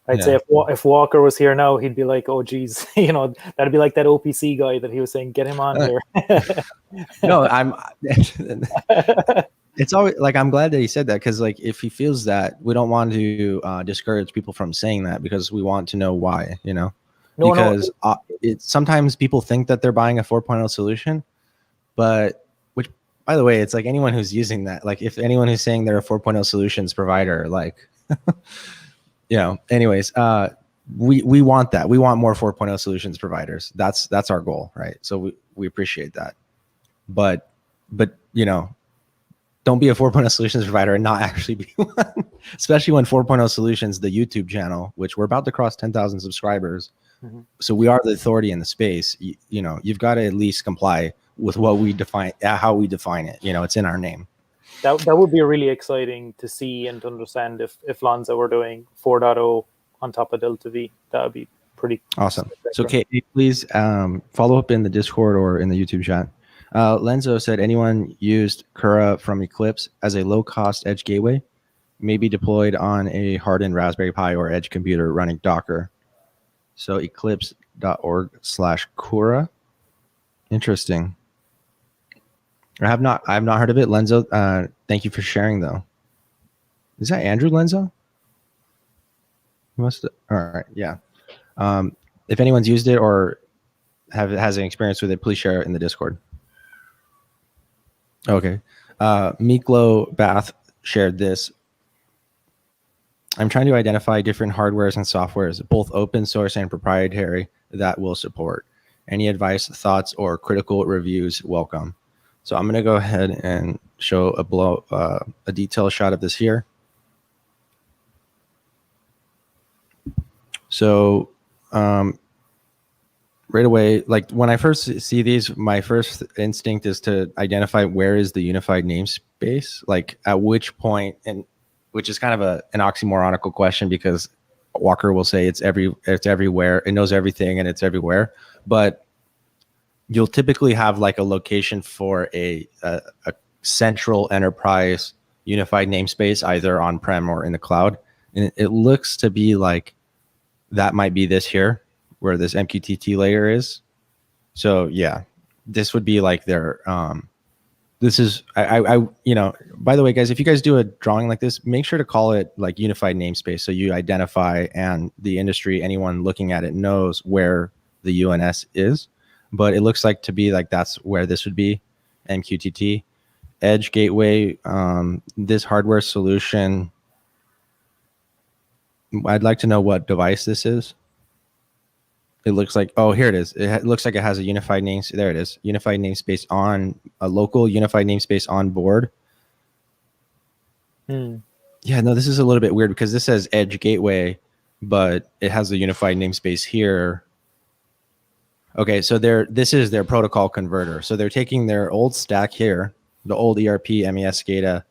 I'd say if Walker was here now, he'd be like, "Oh, geez," that'd be like that OPC guy that he was saying, "Get him on here." No, it's always like, I'm glad that he said that, because like if he feels that, we don't want to discourage people from saying that, because we want to know why, because sometimes people think that they're buying a 4.0 solution, but which, by the way, it's like anyone who's using that, like if anyone who's saying they're a 4.0 solutions provider, like, anyways, we want that. We want more 4.0 solutions providers. That's our goal, right? So we appreciate that. But don't be a 4.0 solutions provider and not actually be one, especially when 4.0 solutions, the YouTube channel, which we're about to cross 10,000 subscribers. Mm-hmm. So we are the authority in the space. You've got to at least comply with what we define, how we define it. It's in our name. That would be really exciting to see and to understand if Lonza were doing 4.0 on top of Delta V. That would be pretty awesome. So Kate, please follow up in the Discord or in the YouTube chat. Lenzo said, anyone used Cura from Eclipse as a low-cost edge gateway, maybe deployed on a hardened Raspberry Pi or edge computer running Docker. So eclipse.org/Cura. Interesting. I have not heard of it. Lenzo, thank you for sharing though. Is that Andrew Lenzo? All right. Yeah. If anyone's used it or has an experience with it, please share it in the Discord. Okay. Miklo Bath shared this. I'm trying to identify different hardwares and softwares, both open source and proprietary, that will support. Any advice, thoughts, or critical reviews, welcome. So I'm going to go ahead and show a detailed shot of this here. So right away, like when I first see these, my first instinct is to identify where is the unified namespace, like at which point, and which is kind of an oxymoronical question, because Walker will say it's everywhere, it knows everything and it's everywhere, but you'll typically have like a location for a central enterprise unified namespace, either on-prem or in the cloud. And it looks to be like that might be this here, where this MQTT layer is. So yeah, this would be like their, this is, you know, by the way, guys, if you guys do a drawing like this, make sure to call it like unified namespace. So you identify, and the industry, anyone looking at it knows where the UNS is, but it looks like to be like, that's where this would be, MQTT. Edge gateway, this hardware solution, I'd like to know what device this is. It looks like, oh, here it is. It looks like it has a unified name. There it is. Unified namespace on a local unified namespace on board. Yeah, no, this is a little bit weird because this says Edge Gateway, but it has a unified namespace here. Okay, so this is their protocol converter. So they're taking their old stack here, the old ERP, MES SCADA,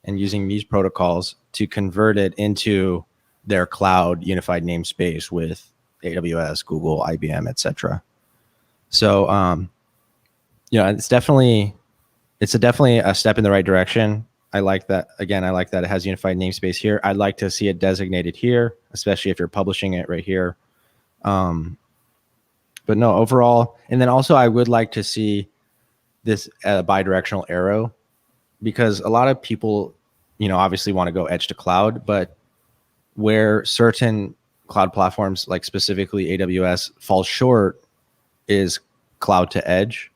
and using these protocols to convert it into their cloud unified namespace with AWS, Google, IBM, etc. So, you know, it's definitely a step in the right direction. I like that. Again, I like that it has unified namespace here. I'd like to see it designated here, especially if you're publishing it right here. But no, overall, and then also I would like to see this bidirectional arrow, because a lot of people, you know, obviously want to go edge to cloud, but where certain cloud platforms, like specifically AWS, fall short is cloud to edge.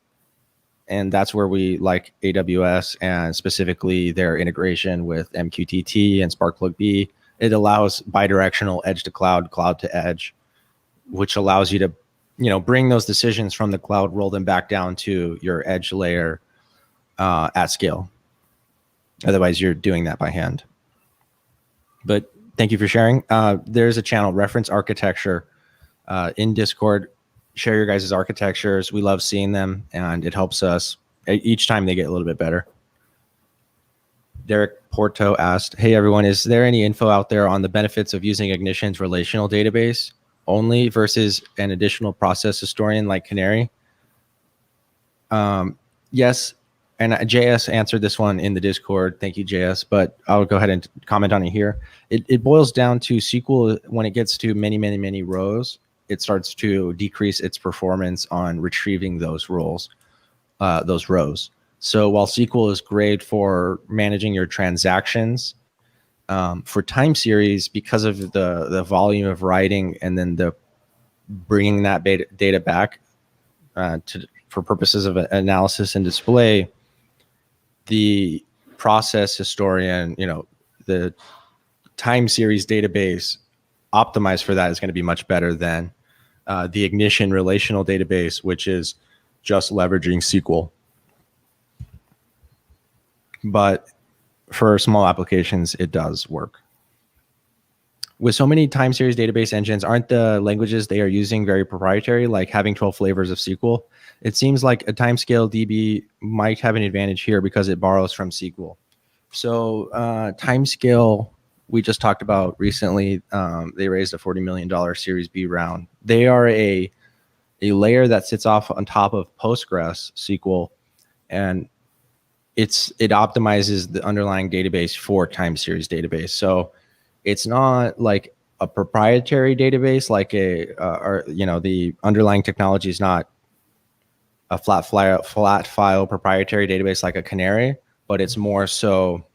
And that's where we like AWS, and specifically their integration with MQTT and SparkPlug-B. It allows bidirectional edge to cloud, cloud to edge, which allows you to, you know, bring those decisions from the cloud, roll them back down to your edge layer at scale. Otherwise, you're doing that by hand. But thank you for sharing. There's a channel, Reference Architecture, in Discord. Share your guys' architectures. We love seeing them, and it helps us. Each time they get a little bit better. Derek Porto asked, hey, everyone, is there any info out there on the benefits of using Ignition's relational database only versus an additional process historian like Canary? Yes, and JS answered this one in the Discord. Thank you, JS, but I'll go ahead and comment on it here. It boils down to SQL. When it gets to many rows, it starts to decrease its performance on retrieving those rows. So while SQL is great for managing your transactions, for time series, because of the volume of writing and then the bringing that data back for purposes of analysis and display, the process historian, you know, the time series database optimized for that is going to be much better than the Ignition relational database, which is just leveraging SQL. But for small applications, it does work. With so many time series database engines, aren't the languages they are using very proprietary, like having 12 flavors of SQL? It seems like a timescale DB might have an advantage here because it borrows from SQL. So timescale, we just talked about recently, they raised a $40 million Series B round. They are a layer that sits off on top of Postgres SQL, and it optimizes the underlying database for time series database. So it's not like a proprietary database, like or you know, the underlying technology is not a flat file proprietary database like a Canary, but it's more so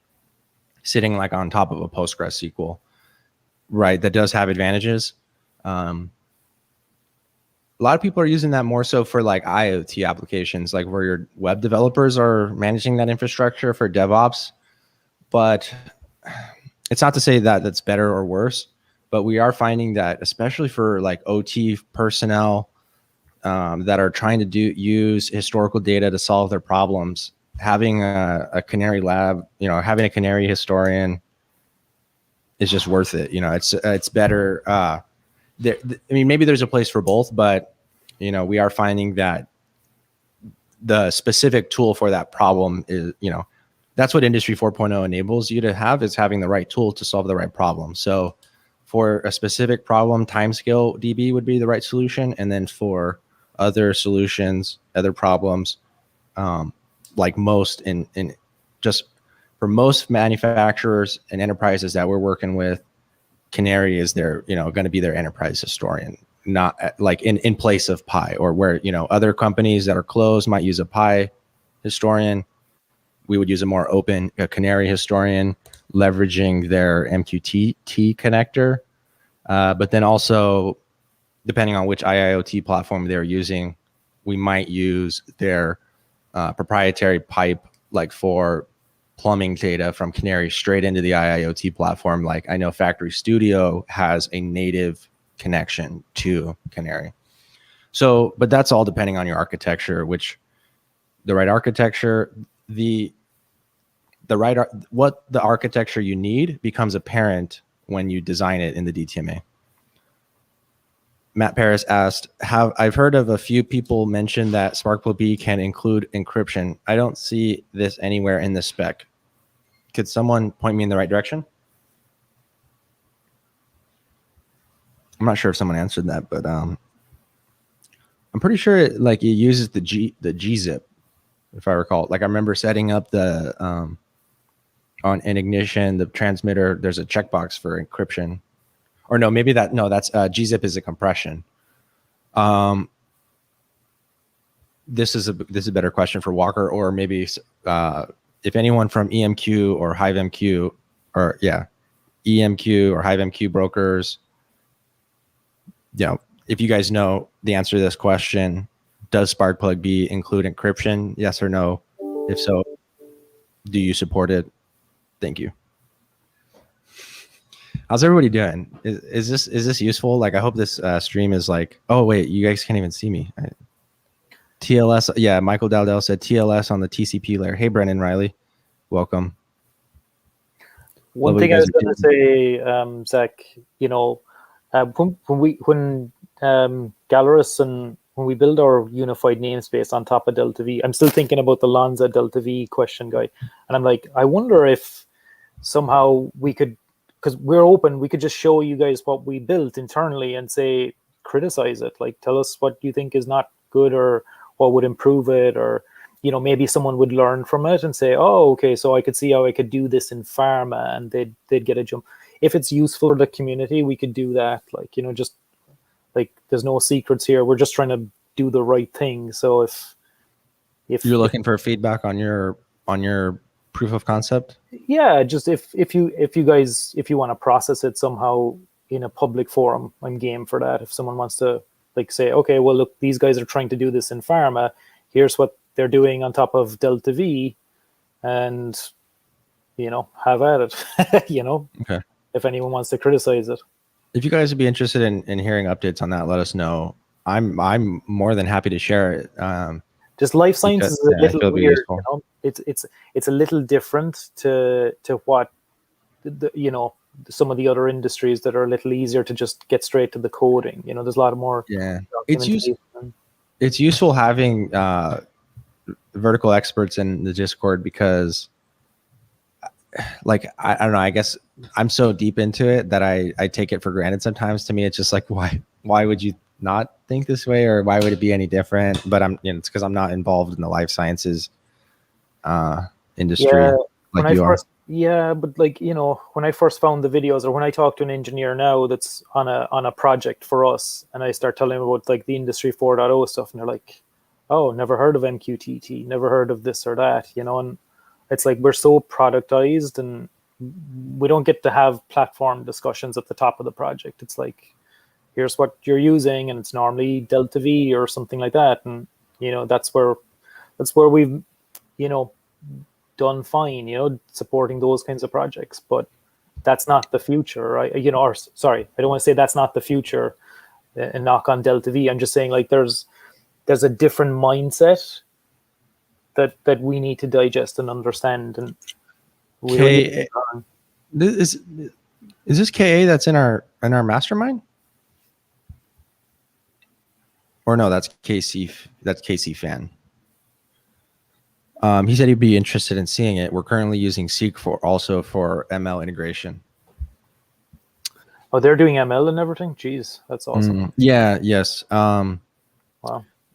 sitting like on top of a Postgres SQL, right? That does have advantages. A lot of people are using that more so for like IoT applications, like where your web developers are managing that infrastructure for DevOps. But it's not to say that that's better or worse, but we are finding that especially for like OT personnel that are trying to use historical data to solve their problems, having a canary lab, having a canary historian is just worth it. It's better. I mean, maybe there's a place for both, but we are finding that the specific tool for that problem is, that's what Industry 4.0 enables you to have, is having the right tool to solve the right problem. So for a specific problem, timescale DB would be the right solution. And then for other solutions, other problems, like most just for most manufacturers and enterprises that we're working with, Canary is their, going to be their enterprise historian, not like in place of Pi, or where, other companies that are closed might use a Pi historian. We would use a more open Canary historian, leveraging their MQTT connector. But then also, depending on which IIoT platform they're using, we might use their proprietary pipe, like for plumbing data from Canary straight into the IIoT platform. Like I know Factory Studio has a native connection to Canary. So, but that's all depending on your architecture, which the right architecture, what the architecture you need becomes apparent when you design it in the DTMA. Matt Paris asked, I've heard of a few people mention that SparkPool-B can include encryption. I don't see this anywhere in the spec. Could someone point me in the right direction? I'm not sure if someone answered that, but I'm pretty sure it uses the gzip, if I recall. Like I remember setting up the on an ignition, the transmitter, there's a checkbox for encryption. Or no, that's gzip is a compression. This is a better question for Walker, or maybe if anyone from EMQ or HiveMQ, or EMQ or HiveMQ brokers, if you guys know the answer to this question, does SparkPlug-B include encryption? Yes or no? If so, do you support it? Thank you. How's everybody doing? Is this useful? Like, I hope this stream is like, oh wait, you guys can't even see me. TLS, yeah, Michael Dowdell said TLS on the TCP layer. Hey, Brennan Riley, welcome. One thing I was going to say, Zach, when Galeris and when we build our unified namespace on top of Delta V, I'm still thinking about the Lonza Delta V question, guy. And I'm like, I wonder if somehow we could, because we're open, we could just show you guys what we built internally and say, criticize it. Like, tell us what you think is not good or what would improve it, or, maybe someone would learn from it and say, oh, okay, so I could see how I could do this in pharma, and they'd get a jump. If it's useful for the community, we could do that. Like, just like, there's no secrets here. We're just trying to do the right thing. So if you're looking for feedback on your proof of concept, yeah, just if you guys, if you want to process it somehow in a public forum, I'm game for that. If someone wants to like say, okay, well, look, these guys are trying to do this in pharma, here's what they're doing on top of Delta V, and have at it. Okay. If anyone wants to criticize it, if you guys would be interested in hearing updates on that, let us know. I'm more than happy to share it. Just life sciences is a little weird. It's a little different to what some of the other industries that are a little easier to just get straight to the coding. There's a lot of more. Yeah, it's useful having vertical experts in the Discord, because like I don't know, I guess I'm so deep into it that I take it for granted sometimes. To me, it's just like, why would you not think this way, or why would it be any different? But it's because I'm not involved in the life sciences industry like you are. But like, when I first found the videos, or when I talk to an engineer now that's on a project for us, and I start telling them about like the Industry 4.0 stuff, and they're like, oh, never heard of MQTT, never heard of this or that, and it's like, we're so productized and we don't get to have platform discussions at the top of the project. It's like, here's what you're using, and it's normally Delta V or something like that. And, that's where we've, done fine, supporting those kinds of projects. But that's not the future, right? Or sorry, I don't want to say that's not the future and knock on Delta V. I'm just saying, like, there's a different mindset that we need to digest and understand. And we really is this KA that's in our mastermind? Or no, that's KC. That's KC fan. He said he'd be interested in seeing it. We're currently using Seek for ML integration. Oh, they're doing ML and everything. Jeez, that's awesome. Yeah. Yes. Wow.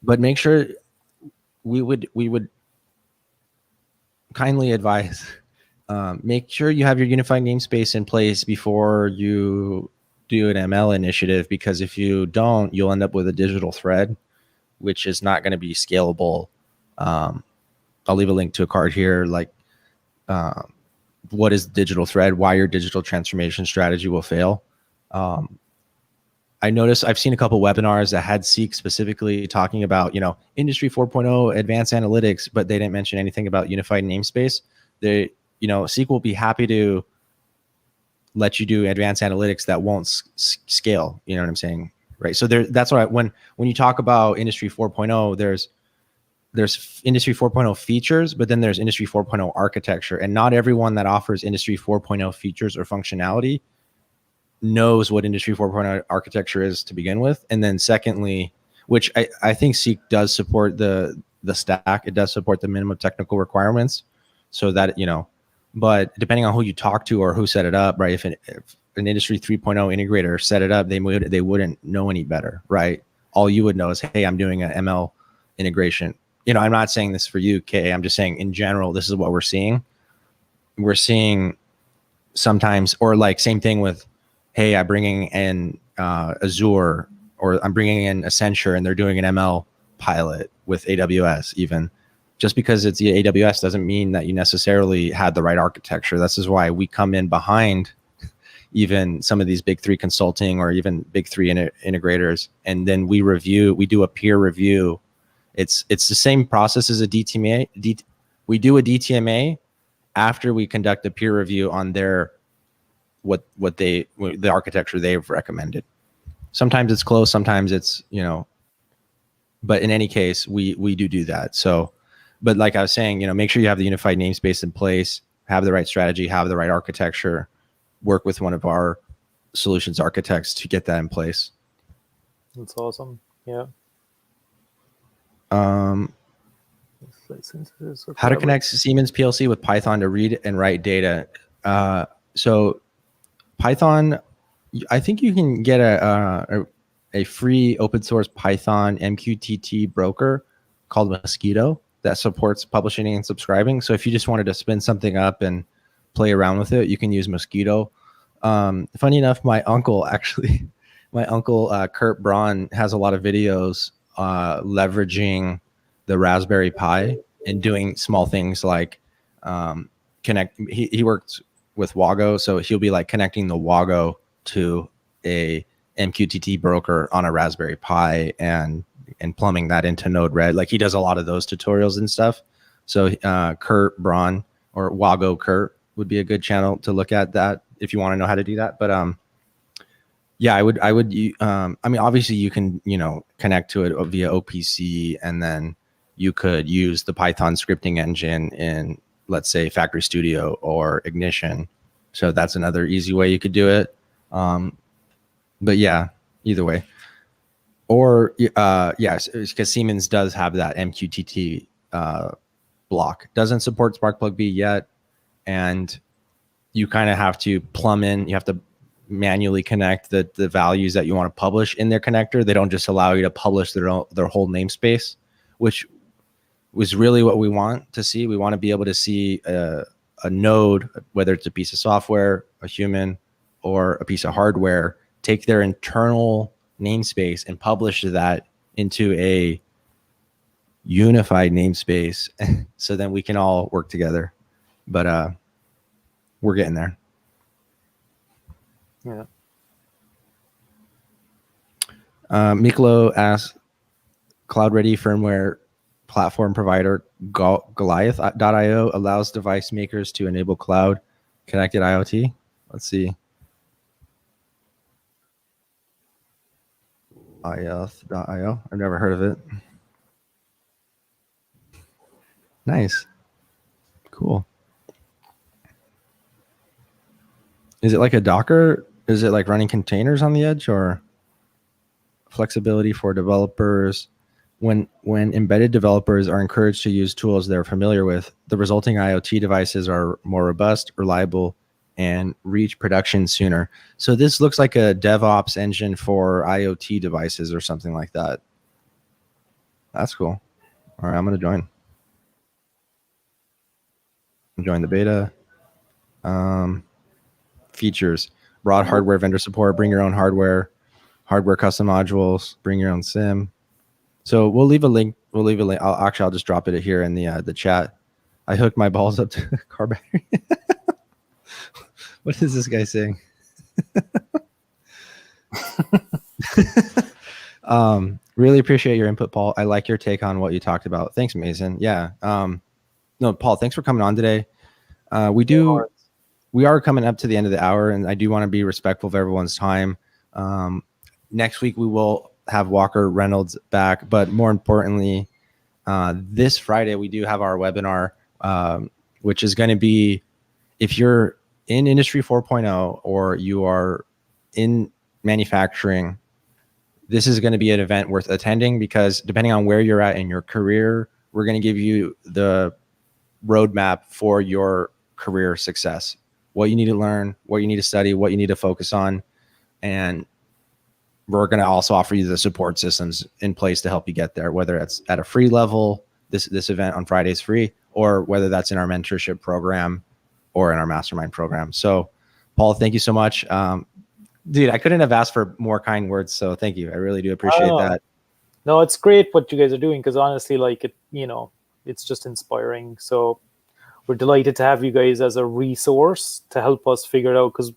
But make sure we would kindly advise. Make sure you have your unified namespace in place before you do an ML initiative, because if you don't, you'll end up with a digital thread, which is not going to be scalable. I'll leave a link to a card here, like what is digital thread, why your digital transformation strategy will fail. I noticed I've seen a couple webinars that had Seek specifically talking about, Industry 4.0 advanced analytics, but they didn't mention anything about unified namespace. Seek will be happy to let you do advanced analytics that won't scale. You know what I'm saying? Right. So that's why when you talk about Industry 4.0, there's Industry 4.0 features, but then there's Industry 4.0 architecture, and not everyone that offers Industry 4.0 features or functionality knows what Industry 4.0 architecture is to begin with. And then secondly, which I think Seek does support the stack. It does support the minimum technical requirements, so that, but depending on who you talk to or who set it up, right? If an Industry 3.0 integrator set it up, they wouldn't know any better, right? All you would know is, hey, I'm doing an ML integration. I'm not saying this for you, Kay. I'm just saying in general, this is what we're seeing. We're seeing sometimes, or like same thing with, hey, I'm bringing in Azure, or I'm bringing in Accenture, and they're doing an ML pilot with AWS. Even just because it's the AWS doesn't mean that you necessarily had the right architecture. This is why we come in behind even some of these big three consulting or even big three integrators, and then we do a peer review. It's the same process as a DTMA. We do a DTMA after we conduct a peer review on their the architecture they've recommended. Sometimes it's close, sometimes it's, but in any case, we do that. So, but like I was saying, make sure you have the unified namespace in place, have the right strategy, have the right architecture, work with one of our solutions architects to get that in place. That's awesome. Yeah. How to connect Siemens PLC with Python to read and write data. So Python, I think you can get a free open source Python MQTT broker called Mosquito that supports publishing and subscribing. So if you just wanted to spin something up and play around with it, you can use Mosquito. Funny enough, my uncle Kurt Braun has a lot of videos leveraging the Raspberry Pi and doing small things like connect. He works with Wago, so he'll be like connecting the Wago to a MQTT broker on a Raspberry Pi and plumbing that into Node-RED. Like, he does a lot of those tutorials and stuff. So Kurt Braun, or Wago Kurt, would be a good channel to look at that if you want to know how to do that. But yeah, I would. I mean, obviously you can, connect to it via OPC, and then you could use the Python scripting engine in, let's say, Factory Studio or Ignition. So that's another easy way you could do it. But yeah, either way. Or yes, because Siemens does have that MQTT block. Doesn't support Spark B yet, and you kind of have to plumb in. You have to manually connect the values that you want to publish in their connector. They don't just allow you to publish their whole namespace, which was really what we want to see. We want to be able to see a node, whether it's a piece of software, a human, or a piece of hardware, take their internal namespace and publish that into a unified namespace. So then we can all work together. But we're getting there. Yeah. Miklo asks, cloud-ready firmware platform provider Goliath.io allows device makers to enable cloud-connected IoT. Let's see. IIoT.io. I've never heard of it. Nice. Cool. Is it like a Docker? Is it like running containers on the edge, or flexibility for developers? When embedded developers are encouraged to use tools they're familiar with, the resulting IoT devices are more robust, reliable, and reach production sooner. So this looks like a DevOps engine for IoT devices or something like that. That's cool. All right, I'm going to join. Join the beta. Features: broad hardware vendor support, bring your own hardware custom modules, bring your own sim. So we'll leave a link. I'll just drop it here in the chat. I hooked my balls up to car battery. What is this guy saying? Really appreciate your input, Paul. I like your take on what you talked about. Thanks, Mason. Yeah. No, Paul, thanks for coming on today. We are coming up to the end of the hour, and I do want to be respectful of everyone's time. Next week, we will have Walker Reynolds back, but more importantly, this Friday, we do have our webinar, which is going to be, if you're in Industry 4.0 or you are in manufacturing, this is going to be an event worth attending, because depending on where you're at in your career, we're going to give you the roadmap for your career success, what you need to learn, what you need to study, what you need to focus on. And we're going to also offer you the support systems in place to help you get there, whether it's at a free level, this event on Friday is free, or whether that's in our mentorship program or in our mastermind program. So Paul, thank you so much. Dude, I couldn't have asked for more kind words. So thank you. I really do appreciate that. No, it's great what you guys are doing, because honestly, like it's just inspiring. So we're delighted to have you guys as a resource to help us figure it out, because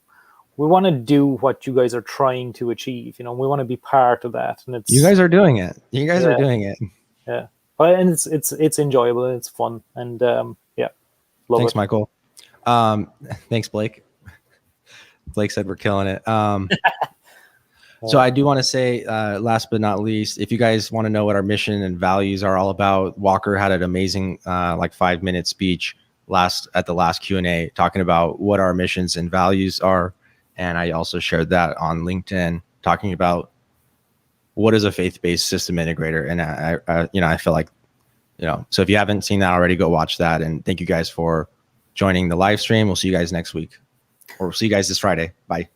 we want to do what you guys are trying to achieve. We want to be part of that. And you guys are doing it. You guys are doing it. Yeah. And it's enjoyable and it's fun. And yeah. Thanks, Michael. Thanks, Blake. Blake said we're killing it. So I do want to say, last but not least, if you guys want to know what our mission and values are all about, Walker had an amazing 5-minute speech at the last Q&A talking about what our missions and values are. And I also shared that on LinkedIn, talking about what is a faith-based system integrator. And I feel like, so if you haven't seen that already, go watch that. And thank you guys for joining the live stream. We'll see you guys next week, or we'll see you guys this Friday. Bye.